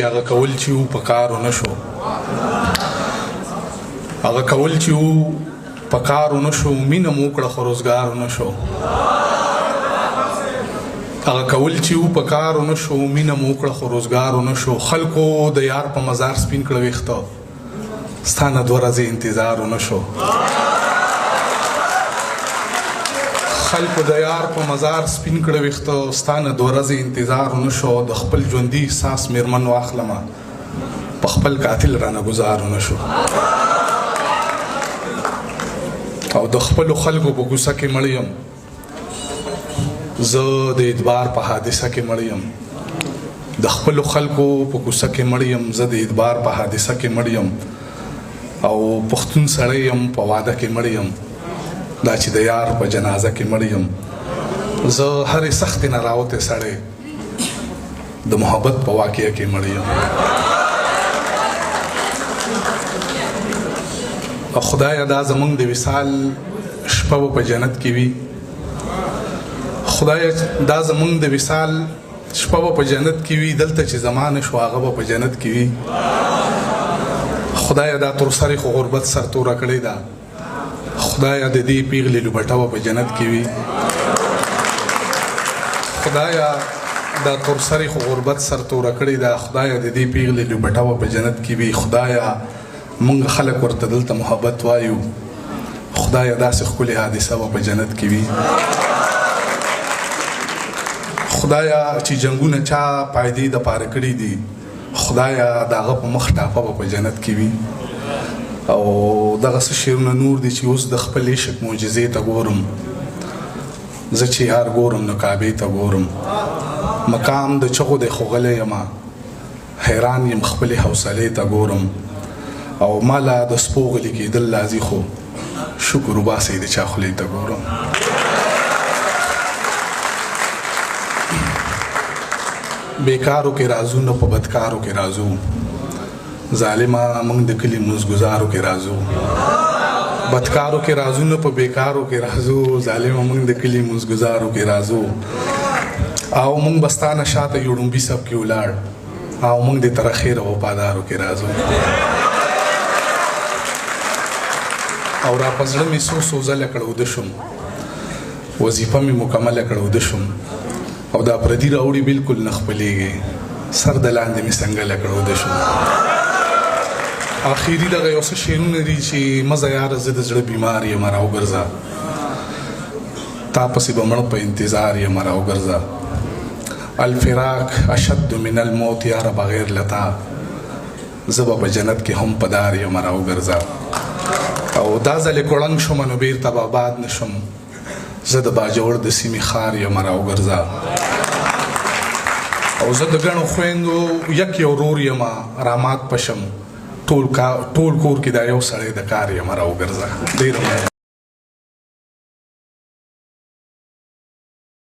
هغه کول چې و په کار ونه شو هغه کول چې و په کار ونه شو مینه مو وکړه خو روزګار ونه شو هغه کول چې و په کار ونه شو مینه مو وکړه خو روزګار ونه شو خلکو د یار په مزار سپین کړه ویښته ستا نه دوه ورځې انتظار ونه شو خلکو د یار په مزار سپین کړه ویښته ستا نه دوه ورځې انتظار ونه شو د خپل ژوندي احساس میرمن واخلمه په خپل قاتل رانه ګزار ونه شو او د خپلو خلکو په کوڅه کې مړ یم زه د اعتبار په حادثه کې مړ یم د خپلو خلکو په کوڅه کې مړ یم زه د اعتبار په حادثه کې مړ یم او پښتون سړی یم په واده کې مړ یم دا چې د یار په جنازه کې مړ یم زه هرې سختې نه راوتی سړی د محبت په واقعه کې مړ یم او خدایه دا زمونږ د وصال شپه به په جنت کې وي خدایه دا زمونږ د وصال شپه به په جنت کې وي دلته چې زمانه شو هغه به په جنت کې وي خدایه دا تر سرې خو غربت سرتوره کړې ده خدایا د دې پیغلې لوبټه په جنت کې وي خدایا دا تر سرې خو غربت سرتوره کړې ده خدایا د دې پیغلې لوبټه په جنت کې وي خدایا مونږ خلک ورته دلته محبت وایو خدایا داسې ښکلې حادثه په جنت کې وي خدایا چې جنګونه چا پایدې د پاره کړي دي خدایا د هغه په مخ ټاپه په جنت کې وي او دغه څه شعرونه نور دي چې اوس د خپل عشق معجزې ته ګورم زه چې یار ګورم نو کعبې ته ګورم مقام د چغو دی خو غلی یمه حیران یم خپلې حوصلې ته ګورم او مالا د سپو غلي کېدل لازي خو شکر وباسئ د چا خولې ته ګورم بیکارو کې رازو نه په بدکارو کې رازو ظالمه موږ د کلي مزګزارو کې رازو بدکارو کې رازو نه په بیکارو کې رازو ظالمه موږ د کلي مزګزارو کې رازو او موږ بستانه شاته یوړمبي سب کې ولاړ او موږ د تر خیر او پادارو کې رازو او را پزړه مې سو ځله کړو د شم وظیفه مې مکمله کړو د شم او دا پردي راوړي بالکل نه خپلېږي سر د لاندې مې څنګه کړو د شم آخري دغه یو څه شعرونه دي چې مزه یاره زه د زړه بیمار یم راوګرځه تا پسې به مړ په انتظار یم راوګرځه الفراق اشد من الموت یاره بغیر لتا زه به په جنت کې هم پدار یم راوګرځه او دا ځلې کوړنګ شومه نو بېرته به آباد نه شم زه د باجوړ د سیمې ښار یم راوګرځه او زه د ګڼو خویندو یک یو ورور یم رامات پشم ټول کور کې دا یو سړی د کار یم راوګرځه ډېر